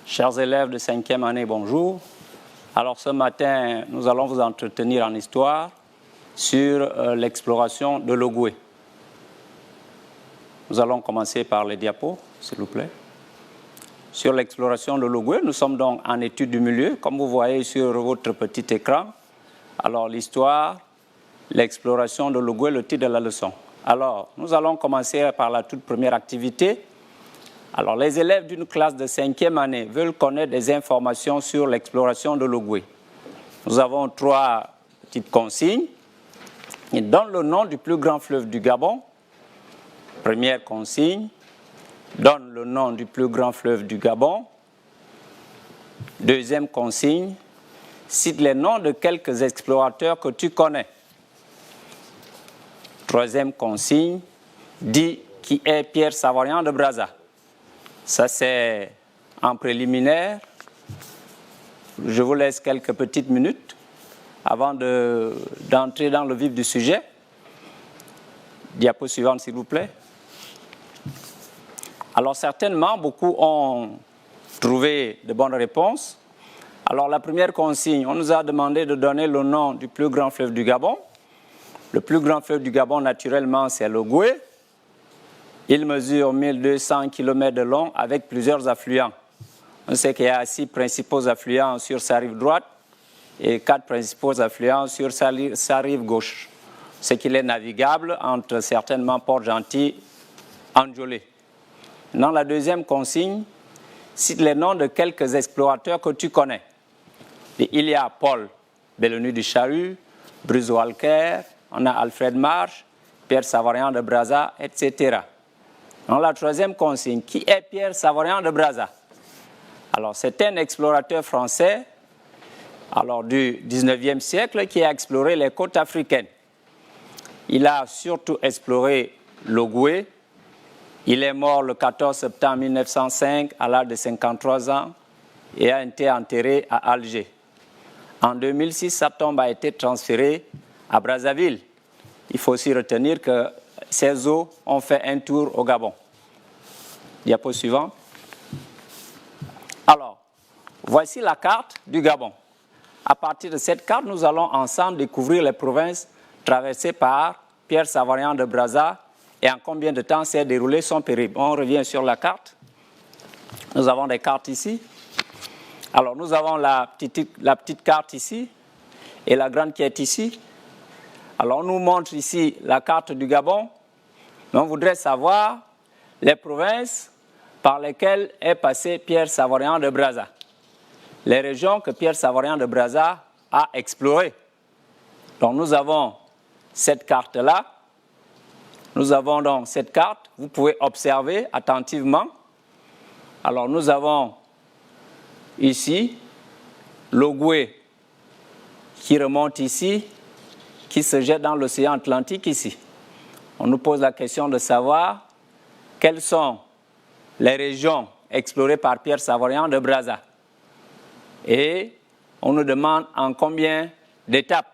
Chers élèves de 5e année, bonjour. Alors ce matin, nous allons vous entretenir en histoire sur l'exploration de l'Ogooué. Nous allons commencer par les diapos, s'il vous plaît. Sur l'exploration de l'Ogooué, nous sommes donc en étude du milieu, comme vous voyez sur votre petit écran. Alors l'histoire, l'exploration de l'Ogooué, le titre de la leçon. Alors, nous allons commencer par la toute première activité. Alors, les élèves d'une classe de 5e année veulent connaître des informations sur l'exploration de l'Ogooué. Nous avons 3 petites consignes. Ils donnent le nom du plus grand fleuve du Gabon. Première consigne, donne le nom du plus grand fleuve du Gabon. Deuxième consigne, cite les noms de quelques explorateurs que tu connais. Troisième consigne, dis qui est Pierre Savoyant de Brazza. Ça, c'est en préliminaire. Je vous laisse quelques petites minutes avant d'entrer dans le vif du sujet. Diapo suivante, s'il vous plaît. Alors, certainement, beaucoup ont trouvé de bonnes réponses. Alors, la première consigne, on nous a demandé de donner le nom du plus grand fleuve du Gabon. Le plus grand fleuve du Gabon, naturellement, c'est l'Ogooué. Il mesure 1200 km de long avec plusieurs affluents. On sait qu'il y a 6 principaux affluents sur sa rive droite et 4 principaux affluents sur sa rive gauche. Ce qu'il est navigable entre certainement Port-Gentil et Anjolé. Dans la deuxième consigne, cite les noms de quelques explorateurs que tu connais. Et il y a Paul Belloni du Charru, Bruce Walker, on a Alfred Marsh, Pierre Savoyant de Brazza, etc. Dans la troisième consigne, qui est Pierre Savoyant de Brazza? Alors, c'est un explorateur français du 19e siècle qui a exploré les côtes africaines. Il a surtout exploré l'Ogooué. Il est mort le 14 septembre 1905 à l'âge de 53 ans et a été enterré à Alger. En 2006, sa tombe a été transférée à Brazzaville. Il faut aussi retenir que ces eaux ont fait un tour au Gabon. Diapo suivante. Alors, voici la carte du Gabon. À partir de cette carte, nous allons ensemble découvrir les provinces traversées par Pierre Savoyant de Brazza et en combien de temps s'est déroulé son périple. On revient sur la carte. Nous avons des cartes ici. Alors, nous avons la petite carte ici et la grande qui est ici. Alors, on nous montre ici la carte du Gabon. Mais on voudrait savoir les provinces par lesquelles est passé Pierre Savoyant de Brazza. Les régions que Pierre Savoyant de Brazza a explorées. Donc, nous avons cette carte-là. Nous avons donc cette carte. Vous pouvez observer attentivement. Alors, nous avons ici l'Ogooué qui remonte ici, qui se jette dans l'océan Atlantique ici. On nous pose la question de savoir quelles sont les régions explorées par Pierre Savoyant de Brazza. Et on nous demande en combien d'étapes.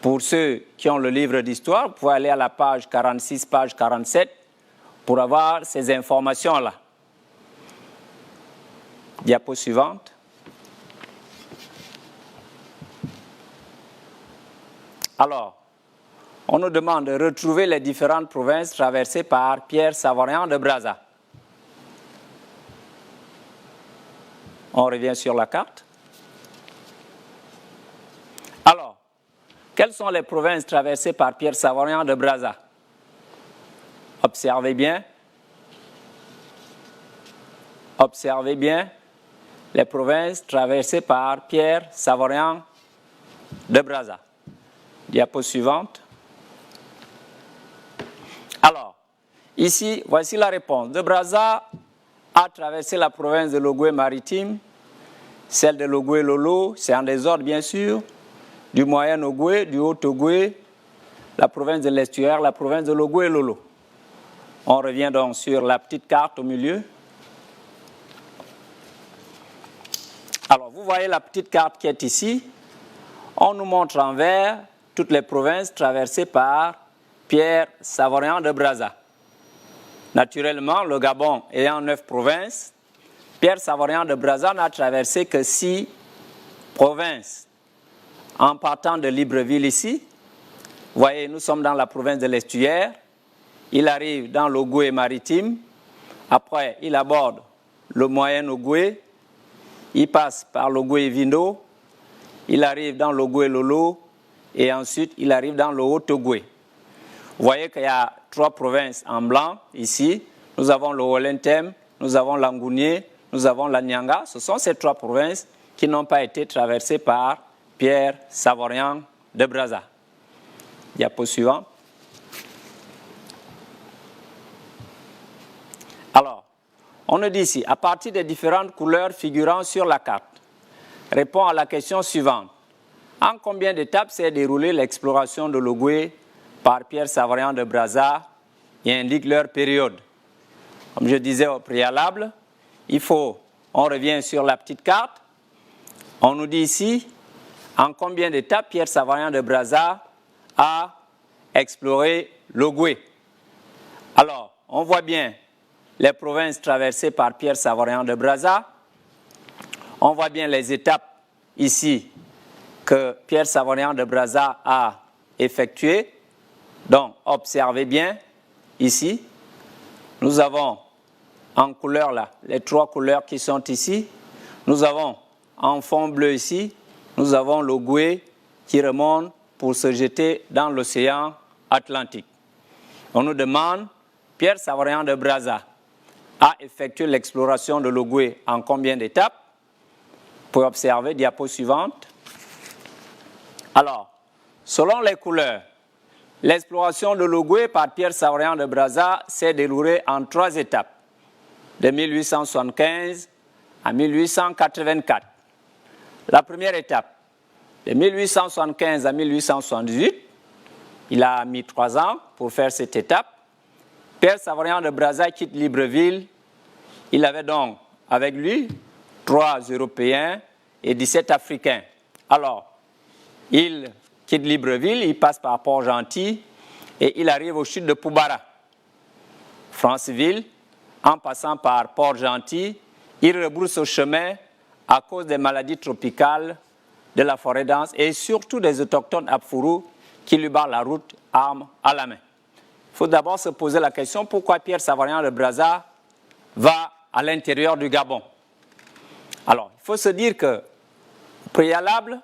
Pour ceux qui ont le livre d'histoire, vous pouvez aller à la page 46, page 47 pour avoir ces informations-là. Diapo suivante. Alors, on nous demande de retrouver les différentes provinces traversées par Pierre Savoyant de Brazza. On revient sur la carte. Alors, quelles sont les provinces traversées par Pierre Savoyant de Brazza? Observez bien. Observez bien les provinces traversées par Pierre Savoyard de Brazza. Diapo suivante. Alors, ici, voici la réponse. De Brazza a traversé la province de l'Ogooué maritime, celle de l'Ogooué-Lolo, c'est en désordre bien sûr, du moyen Ogooué, du haut Ogooué, la province de l'estuaire, la province de l'Ogooué-Lolo. On revient donc sur la petite carte au milieu. Alors, vous voyez la petite carte qui est ici. On nous montre en vert toutes les provinces traversées par Pierre Savoyard de Brazza. Naturellement, le Gabon ayant 9 provinces, Pierre Savoyard de Brazza n'a traversé que 6 provinces. En partant de Libreville ici, vous voyez, nous sommes dans la province de l'Estuaire. Il arrive dans l'Ogooué maritime. Après, il aborde le moyen Ogooué. Il passe par l'Ogooué-Vindo. Il arrive dans l'Ogooué-Lolo. Et ensuite, il arrive dans le Haut-Ogooué. Vous voyez qu'il y a 3 provinces en blanc ici. Nous avons le Olentem, nous avons l'Angounié, nous avons la Nyanga. Ce sont ces 3 provinces qui n'ont pas été traversées par Pierre Savoyard de Brazza. Diapo suivant. Alors, on nous dit ici, à partir des différentes couleurs figurant sur la carte, répond à la question suivante. En combien d'étapes s'est déroulée l'exploration de l'Ogooué par Pierre Savoyard de Brazza et indique leur période? Comme je disais au préalable, on revient sur la petite carte. On nous dit ici, en combien d'étapes Pierre Savoyard de Brazza a exploré l'Ogooué. Alors, on voit bien les provinces traversées par Pierre Savoyard de Brazza. On voit bien les étapes ici que Pierre Savoyard de Brazza a effectuées. Donc, observez bien ici. Nous avons en couleur là, les 3 couleurs qui sont ici. Nous avons en fond bleu ici, nous avons l'Ogooué qui remonte pour se jeter dans l'océan Atlantique. On nous demande, Pierre Savoyard de Brazza a effectué l'exploration de l'Ogooué en combien d'étapes? Vous pouvez observer, diapo suivante. Alors, selon les couleurs, l'exploration de l'Ogooué par Pierre Savoyard de Brazza s'est déroulée en 3 étapes, de 1875 à 1884. La première étape, de 1875 à 1878, il a mis 3 ans pour faire cette étape. Pierre Savoyard de Brazza quitte Libreville. Il avait donc avec lui 3 Européens et 17 Africains. Alors, il quitte Libreville, il passe par Port-Gentil et il arrive au chute de Poubara. Franceville, en passant par Port-Gentil, il rebrousse au chemin à cause des maladies tropicales, de la forêt dense et surtout des autochtones Apfourou qui lui barrent la route, armes à la main. Il faut d'abord se poser la question pourquoi Pierre Savoyard de Brazza va à l'intérieur du Gabon. Alors, il faut se dire que, au préalable,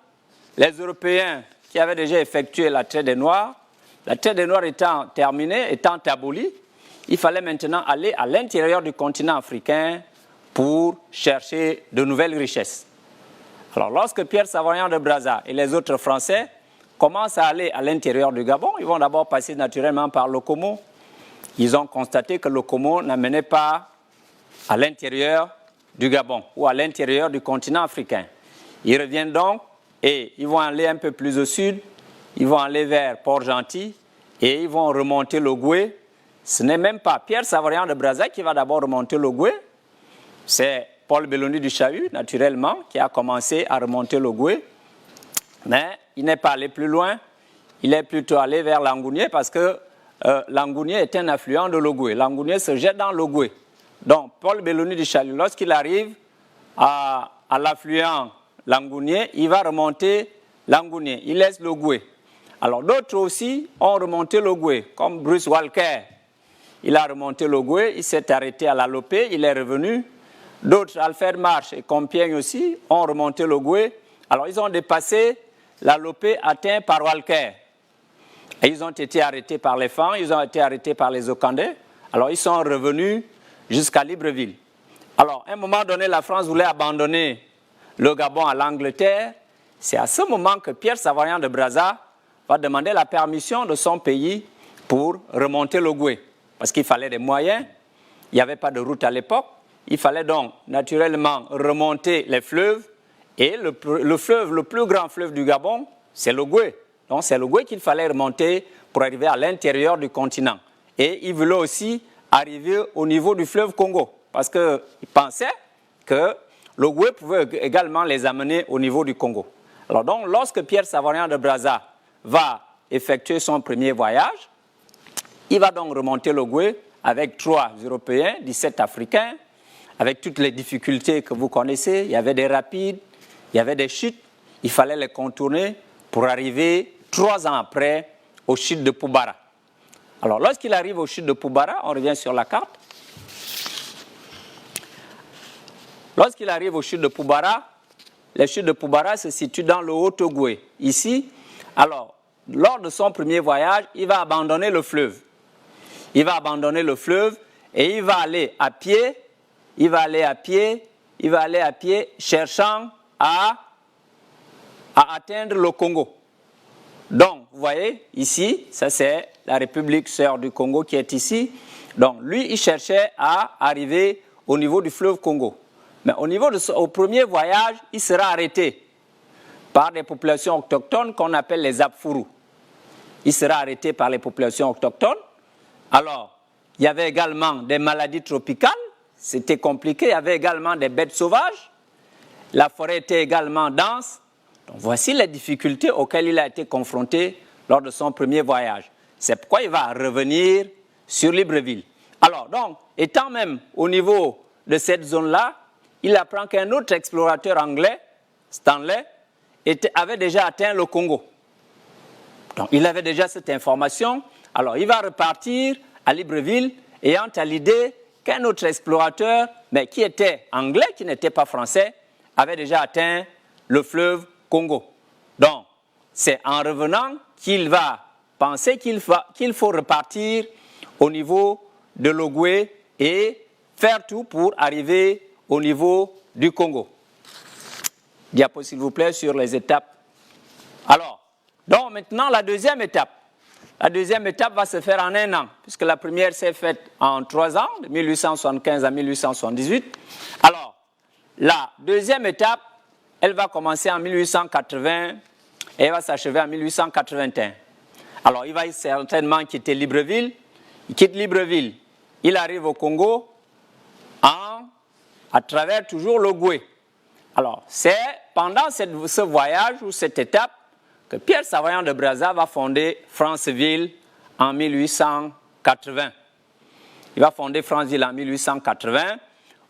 les Européens qui avaient déjà effectué la traite des Noirs, la traite des Noirs étant terminée, étant abolie, il fallait maintenant aller à l'intérieur du continent africain pour chercher de nouvelles richesses. Alors, lorsque Pierre Savoyard de Brazza et les autres Français commencent à aller à l'intérieur du Gabon, ils vont d'abord passer naturellement par l'Okomo. Ils ont constaté que l'Okomo n'amenait pas à l'intérieur du Gabon ou à l'intérieur du continent africain. Ils reviennent donc et ils vont aller un peu plus au sud, ils vont aller vers Port-Gentil et ils vont remonter l'Ogooué. Ce n'est même pas Pierre Savoyard de Brazza qui va d'abord remonter l'Ogooué, c'est Paul Belloni du Chahut, naturellement, qui a commencé à remonter l'Ogooué. Mais il n'est pas allé plus loin, il est plutôt allé vers l'Angounié parce que l'Angounié est un affluent de l'Ogooué. L'Angounié se jette dans l'Ogooué. Donc, Paul Belloni du Chahut, lorsqu'il arrive à l'affluent l'Angounié, il va remonter l'Angounié, il laisse l'Ogooué. Alors, d'autres aussi ont remonté l'Ogooué, comme Bruce Walker. Il a remonté l'Ogooué, il s'est arrêté à la Lopé, il est revenu. D'autres, Alfred Marche et Compiègne aussi, ont remonté l'Ogooué. Alors, ils ont dépassé la Lopé atteinte par Walker. Et ils ont été arrêtés par les Fang, ils ont été arrêtés par les Okandais. Alors, ils sont revenus jusqu'à Libreville. Alors, à un moment donné, la France voulait abandonner le Gabon à l'Angleterre. C'est à ce moment que Pierre Savoyant de Brazza va demander la permission de son pays pour remonter l'Ogooué. Parce qu'il fallait des moyens, il n'y avait pas de route à l'époque. Il fallait donc naturellement remonter les fleuves. Et le fleuve, le plus grand fleuve du Gabon, c'est l'Ogooué. Donc c'est l'Ogooué qu'il fallait remonter pour arriver à l'intérieur du continent. Et il voulait aussi arriver au niveau du fleuve Congo. Parce qu'il pensait que l'Ogooué pouvait également les amener au niveau du Congo. Alors donc, lorsque Pierre Savoyant de Brazza va effectuer son premier voyage, il va donc remonter l'Ogooué avec 3 Européens, 17 Africains, avec toutes les difficultés que vous connaissez. Il y avait des rapides, il y avait des chutes, il fallait les contourner pour arriver 3 ans après aux chutes de Poubara. Alors, lorsqu'il arrive aux chutes de Poubara, on revient sur la carte. Lorsqu'il arrive aux chutes de Poubara, les chutes de Poubara se situent dans le Haut-Ogooué. Ici, alors, lors de son premier voyage, il va abandonner le fleuve. Il va abandonner le fleuve et il va aller à pied, cherchant à atteindre le Congo. Donc, vous voyez, ici, ça c'est la République sœur du Congo qui est ici. Donc, lui, il cherchait à arriver au niveau du fleuve Congo. Mais au premier voyage, il sera arrêté par des populations autochtones qu'on appelle les Apfourous. Il sera arrêté par les populations autochtones. Alors, il y avait également des maladies tropicales, c'était compliqué. Il y avait également des bêtes sauvages. La forêt était également dense. Donc, voici les difficultés auxquelles il a été confronté lors de son premier voyage. C'est pourquoi il va revenir sur Libreville. Alors, donc, étant même au niveau de cette zone-là, il apprend qu'un autre explorateur anglais, Stanley, avait déjà atteint le Congo. Donc, il avait déjà cette information. Alors, il va repartir à Libreville, ayant à l'idée qu'un autre explorateur, mais qui était anglais, qui n'était pas français, avait déjà atteint le fleuve Congo. Donc, c'est en revenant qu'il va penser qu'il faut repartir au niveau de l'Ogooué et faire tout pour arriver au niveau du Congo. Diapo, s'il vous plaît, sur les étapes. Alors, donc maintenant, la deuxième étape. La deuxième étape va se faire en 1 an, puisque la première s'est faite en 3 ans, de 1875 à 1878. Alors, la deuxième étape, elle va commencer en 1880 et elle va s'achever en 1881. Alors, il va certainement quitter Libreville. Il quitte Libreville. Il arrive au Congo à travers toujours l'Ogooué. Alors, c'est pendant ce voyage ou cette étape que Pierre Savoyant de Brazza va fonder Franceville en 1880. Il va fonder Franceville en 1880.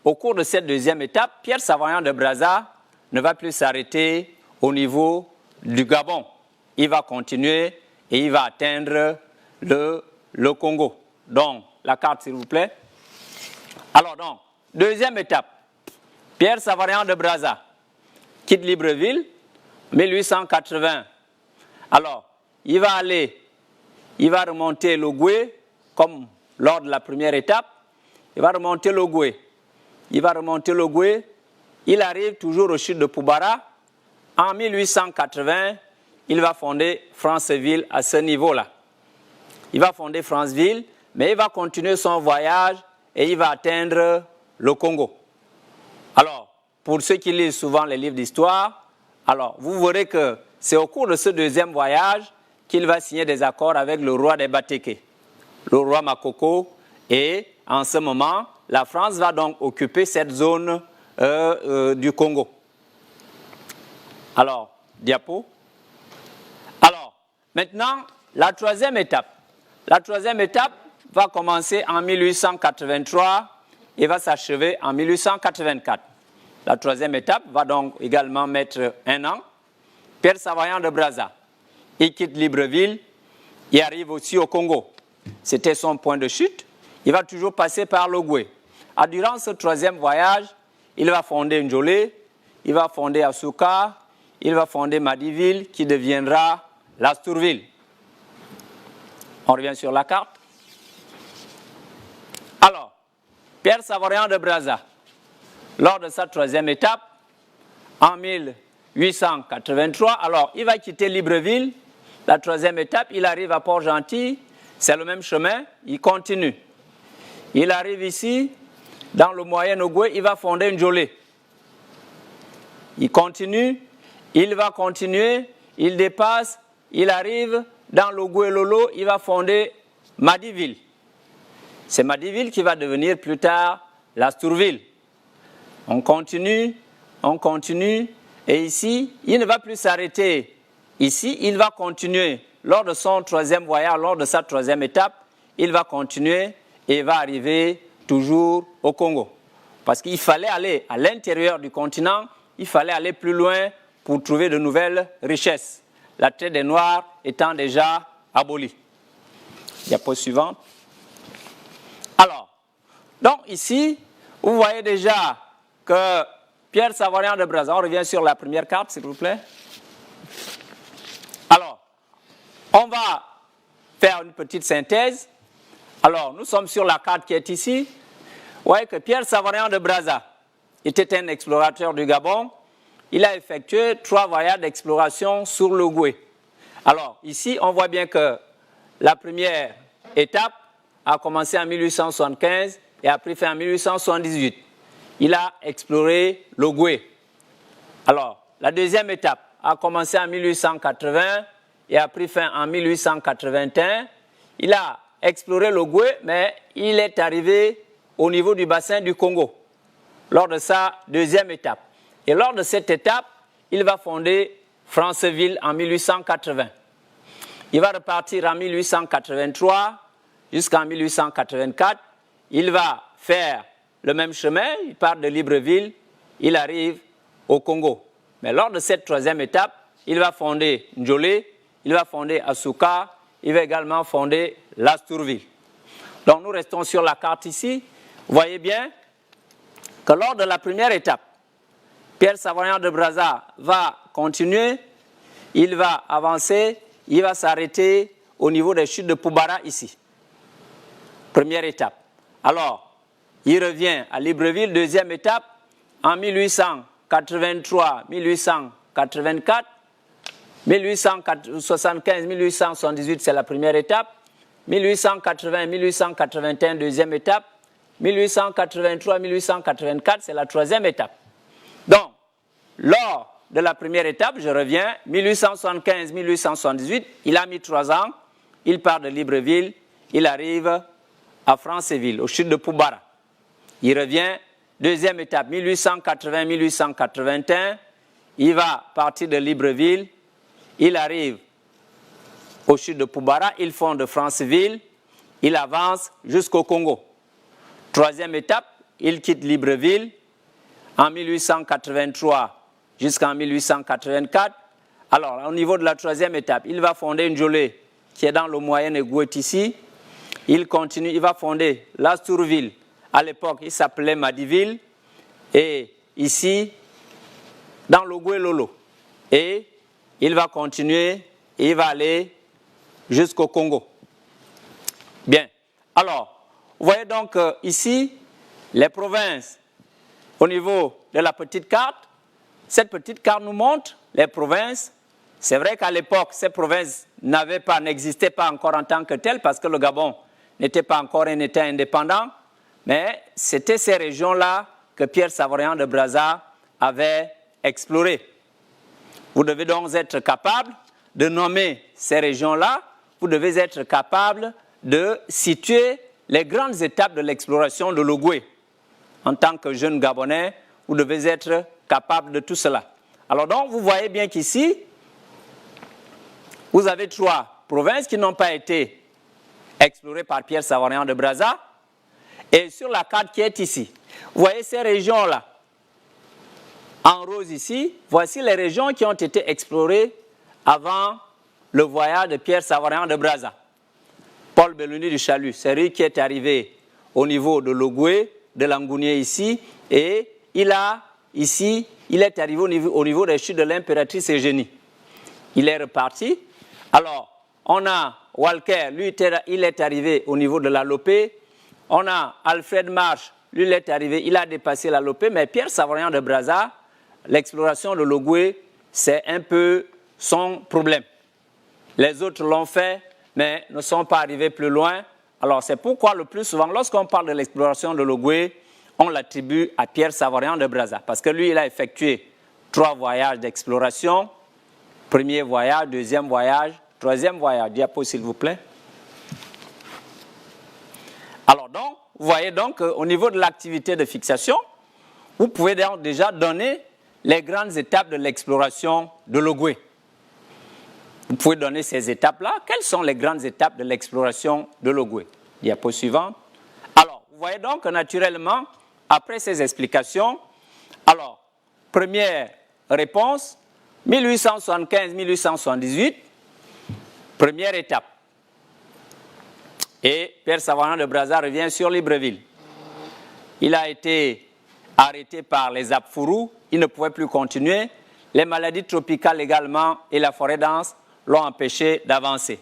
Au cours de cette deuxième étape, Pierre Savoyant de Brazza ne va plus s'arrêter au niveau du Gabon. Il va continuer et il va atteindre le Congo. Donc, la carte, s'il vous plaît. Alors, donc, deuxième étape. Pierre Savoyant de Brazza quitte Libreville, 1880. Alors, il va remonter l'Ogooué, comme lors de la première étape. Il va remonter l'Ogooué. Il arrive toujours au chute de Poubara. En 1880, il va fonder Franceville à ce niveau-là. Il va fonder Franceville, mais il va continuer son voyage et il va atteindre le Congo. Alors, pour ceux qui lisent souvent les livres d'histoire, alors vous verrez que c'est au cours de ce deuxième voyage qu'il va signer des accords avec le roi des Batéké, le roi Makoko, et en ce moment, la France va donc occuper cette zone du Congo. Alors, diapo. Alors, maintenant, la troisième étape. La troisième étape va commencer en 1883 et va s'achever en 1884. La troisième étape va donc également mettre 1 an. Pierre Savoyant de Brazza, il quitte Libreville, il arrive aussi au Congo. C'était son point de chute. Il va toujours passer par l'Ogooué. Durant ce troisième voyage, il va fonder Njolé, il va fonder Asuka, il va fonder Madiville, qui deviendra Lastourville. On revient sur la carte. Alors, Pierre Savoyard de Brazza, lors de sa troisième étape, en 1883, alors il va quitter Libreville, la troisième étape, il arrive à Port-Gentil, c'est le même chemin, il continue. Il arrive ici, dans le Moyen-Ogooué, il va fonder Njolé. Il continue, il va continuer, il dépasse, il arrive dans l'Ogooué-Lolo, il va fonder Madiville. C'est Madiville qui va devenir plus tard Lastourville. On continue, et ici, il ne va plus s'arrêter. Ici, il va continuer. Lors de son troisième voyage, lors de sa troisième étape, il va continuer et va arriver toujours au Congo. Parce qu'il fallait aller à l'intérieur du continent, il fallait aller plus loin pour trouver de nouvelles richesses. La traite des Noirs étant déjà abolie. Diapo suivante. Alors, donc ici, vous voyez déjà que Pierre Savoyard de Brazza, on revient sur la première carte, s'il vous plaît. Alors, on va faire une petite synthèse. Alors, nous sommes sur la carte qui est ici. Vous voyez que Pierre Savoyard de Brazza était un explorateur du Gabon. Il a effectué 3 voyages d'exploration sur l'Ogooué. Alors, ici, on voit bien que la première étape a commencé en 1875 et a pris fin en 1878. Il a exploré l'Ogooué. Alors, la deuxième étape a commencé en 1880 et a pris fin en 1881. Il a exploré l'Ogooué, mais il est arrivé au niveau du bassin du Congo lors de sa deuxième étape. Et lors de cette étape, il va fonder Franceville en 1880. Il va repartir en 1883 jusqu'en 1884. Il va faire le même chemin, il part de Libreville, il arrive au Congo. Mais lors de cette troisième étape, il va fonder Njolé, il va fonder Asuka, il va également fonder Lastourville. Donc nous restons sur la carte ici. Vous voyez bien que lors de la première étape, Pierre Savoyard de Brazza va continuer, il va avancer, il va s'arrêter au niveau des chutes de Poubara ici. Première étape. Alors, il revient à Libreville, deuxième étape, en 1883, 1884, 1875, 1878, c'est la première étape, 1880, 1881, deuxième étape, 1883, 1884, c'est la troisième étape. Donc, lors de la première étape, je reviens, 1875, 1878, il a mis 3 ans, il part de Libreville, il arrive à Franceville, au chute de Poubara. Il revient, deuxième étape, 1880, 1881, il va partir de Libreville, il arrive au chute de Poubara, il fonde Franceville, il avance jusqu'au Congo. Troisième étape, il quitte Libreville en 1883 jusqu'en 1884. Alors, au niveau de la troisième étape, il va fonder Njolé, qui est dans le Moyen-Ogooué ici. Il continue, il va fonder Lastourville. À l'époque, il s'appelait Madiville. Et ici, dans l'Ogooué-Lolo. Et il va continuer, et il va aller jusqu'au Congo. Bien. Alors, vous voyez donc ici, les provinces, au niveau de la petite carte, cette petite carte nous montre les provinces. C'est vrai qu'à l'époque, ces provinces n'existaient pas encore en tant que telles parce que le Gabon n'était pas encore un État indépendant, mais c'était ces régions-là que Pierre Savoyard de Brazza avait explorées. Vous devez donc être capable de nommer ces régions-là, vous devez être capable de situer les grandes étapes de l'exploration de l'Ogooué. En tant que jeune Gabonais, vous devez être capable de tout cela. Alors donc, vous voyez bien qu'ici, vous avez 3 provinces qui n'ont pas été explorées par Pierre Savoyard de Brazza. Et sur la carte qui est ici, vous voyez ces régions-là. En rose ici, voici les régions qui ont été explorées avant le voyage de Pierre Savoyard de Brazza. Paul Belloni du Chalut, c'est lui qui est arrivé au niveau de l'Ogooué, de l'Angounié ici, et il est arrivé au niveau des chutes de l'impératrice Eugénie. Il est reparti. Alors, on a Walker, lui, il est arrivé au niveau de la Lopé. On a Alfred Marsh, lui, il est arrivé, il a dépassé la Lopé. Mais Pierre Savoyant de Brazza, l'exploration de l'Ogooué, c'est un peu son problème. Les autres l'ont fait, mais ne sont pas arrivés plus loin. Alors, c'est pourquoi le plus souvent, lorsqu'on parle de l'exploration de l'Ogooué, on l'attribue à Pierre Savoyant de Brazza. Parce que lui, il a effectué 3 voyages d'exploration. Premier voyage, deuxième voyage, troisième voyage. Diapo, s'il vous plaît. Alors, donc, vous voyez donc au niveau de l'activité de fixation, vous pouvez déjà donner les grandes étapes de l'exploration de l'Ogooué. Vous pouvez donner ces étapes-là. Quelles sont les grandes étapes de l'exploration de l'Ogooué? Diapo suivante. Alors, vous voyez donc naturellement, après ces explications, alors, première réponse, 1875-1878, première étape. Et Pierre Savoyant de Brazza revient sur Libreville. Il a été arrêté par les Apfourous, il ne pouvait plus continuer. Les maladies tropicales également et la forêt dense l'ont empêché d'avancer.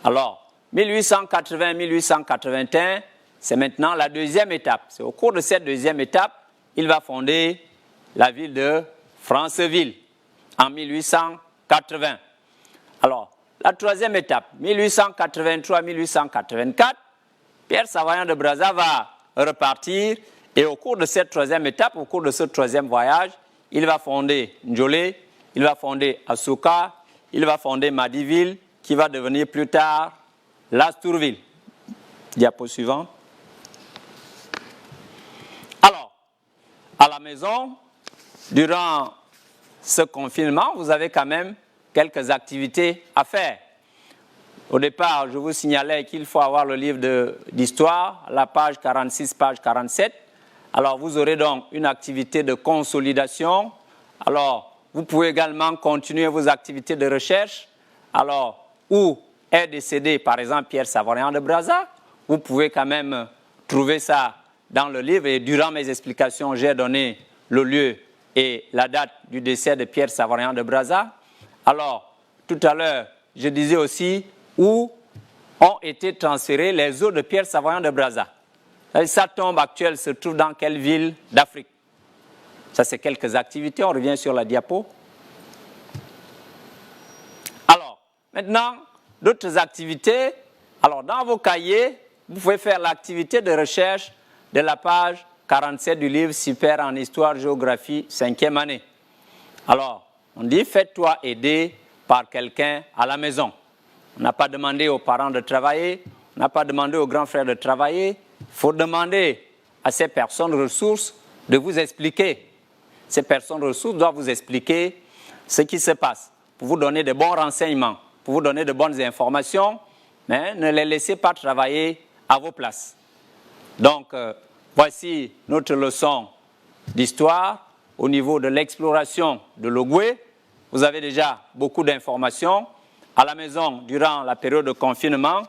Alors, 1880-1881, c'est maintenant la deuxième étape. C'est au cours de cette deuxième étape, il va fonder la ville de Franceville en 1880. Alors, la troisième étape, 1883-1884, Pierre Savoyant de Brazza va repartir et au cours de cette troisième étape, au cours de ce troisième voyage, il va fonder Njolé, il va fonder Asuka, il va fonder Madiville, qui va devenir plus tard Lastourville. Diapo suivant. Alors, à la maison, durant ce confinement, vous avez quand même quelques activités à faire. Au départ, je vous signalais qu'il faut avoir le livre d'histoire, la page 46, page 47. Alors, vous aurez donc une activité de consolidation. Alors, vous pouvez également continuer vos activités de recherche. Alors, où est décédé, par exemple, Pierre Savoyant de Brazza? Vous pouvez quand même trouver ça dans le livre. Et durant mes explications, j'ai donné le lieu et la date du décès de Pierre Savoyant de Brazza. Alors, tout à l'heure, je disais aussi où ont été transférés les os de Pierre Savoyant de Brazza. Sa tombe actuelle se trouve dans quelle ville d'Afrique? Ça, c'est quelques activités. On revient sur la diapo. Alors, maintenant, d'autres activités. Alors, dans vos cahiers, vous pouvez faire l'activité de recherche de la page 47 du livre Super en histoire, géographie, 5e année. Alors, on dit, faites-toi aider par quelqu'un à la maison. On n'a pas demandé aux parents de travailler, on n'a pas demandé aux grands frères de travailler. Il faut demander à ces personnes ressources de vous expliquer. Ces personnes ressources doivent vous expliquer ce qui se passe, pour vous donner de bons renseignements, pour vous donner de bonnes informations, mais ne les laissez pas travailler à vos places. Donc, voici notre leçon d'histoire au niveau de l'exploration de l'Ogooué. Vous avez déjà beaucoup d'informations. À la maison, durant la période de confinement,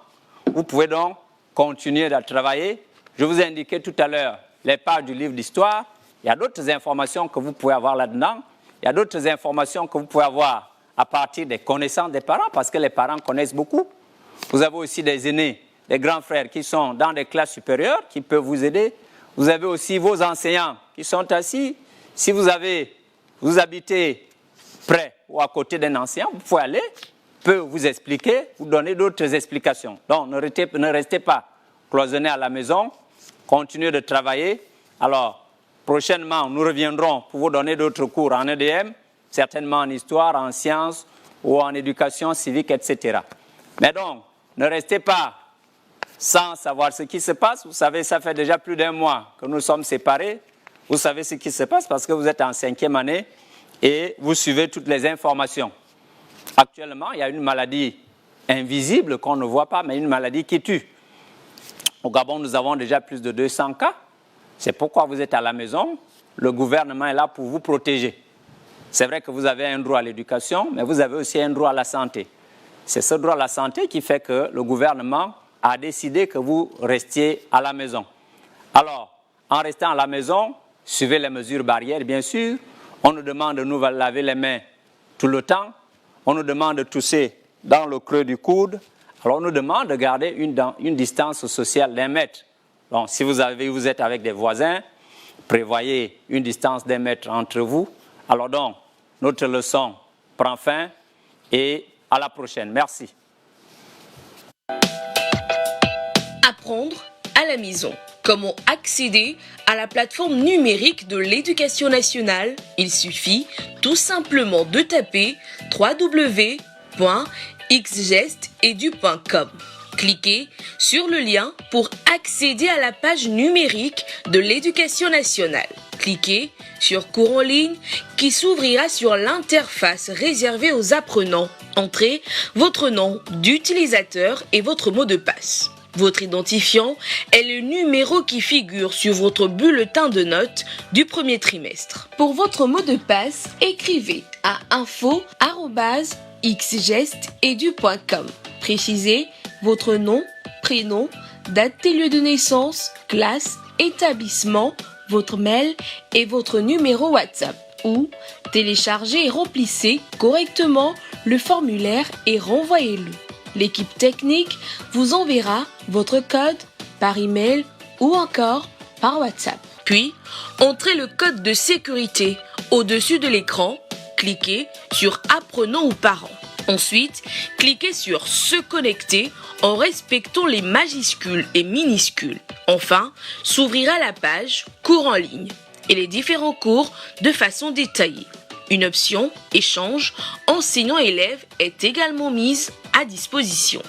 vous pouvez donc continuer à travailler. Je vous ai indiqué tout à l'heure les pages du livre d'histoire. Il y a d'autres informations que vous pouvez avoir là-dedans. Il y a d'autres informations que vous pouvez avoir à partir des connaissances des parents, parce que les parents connaissent beaucoup. Vous avez aussi des aînés, des grands frères qui sont dans des classes supérieures, qui peuvent vous aider. Vous avez aussi vos enseignants qui sont assis. Si vous habitez près ou à côté d'un enseignant, vous pouvez aller, peut vous expliquer, vous donner d'autres explications. Donc, ne restez pas cloisonnés à la maison, continuez de travailler. Alors, prochainement, nous reviendrons pour vous donner d'autres cours en EDM, certainement en histoire, en sciences ou en éducation civique, etc. Mais donc, ne restez pas sans savoir ce qui se passe. Vous savez, ça fait déjà plus d'un mois que nous sommes séparés. Vous savez ce qui se passe parce que vous êtes en 5e année et vous suivez toutes les informations. Actuellement, il y a une maladie invisible qu'on ne voit pas, mais une maladie qui tue. Au Gabon, nous avons déjà plus de 200 cas. C'est pourquoi vous êtes à la maison. Le gouvernement est là pour vous protéger. C'est vrai que vous avez un droit à l'éducation, mais vous avez aussi un droit à la santé. C'est ce droit à la santé qui fait que le gouvernement a décidé que vous restiez à la maison. Alors, en restant à la maison, suivez les mesures barrières, bien sûr. On nous demande de nous laver les mains tout le temps. On nous demande de tousser dans le creux du coude. Alors on nous demande de garder une distance sociale d'1 mètre. Donc si vous êtes avec des voisins, prévoyez une distance d'1 mètre entre vous. Alors donc, notre leçon prend fin et à la prochaine. Merci. Apprendre à la maison. Comment accéder à la plateforme numérique de l'Éducation nationale? Il suffit tout simplement de taper www.xgestedu.com. Cliquez sur le lien pour accéder à la page numérique de l'Éducation nationale. Cliquez sur Cours en ligne qui s'ouvrira sur l'interface réservée aux apprenants. Entrez votre nom d'utilisateur et votre mot de passe. Votre identifiant est le numéro qui figure sur votre bulletin de notes du premier trimestre. Pour votre mot de passe, écrivez à info@xgestedu.com. Précisez votre nom, prénom, date et lieu de naissance, classe, établissement, votre mail et votre numéro WhatsApp. Ou téléchargez et remplissez correctement le formulaire et renvoyez-le. L'équipe technique vous enverra votre code par email ou encore par WhatsApp. Puis, entrez le code de sécurité au-dessus de l'écran, cliquez sur Apprenants ou parents. Ensuite, cliquez sur Se connecter en respectant les majuscules et minuscules. Enfin, s'ouvrira la page Cours en ligne et les différents cours de façon détaillée. Une option Échange enseignant-élève est également mise à disposition.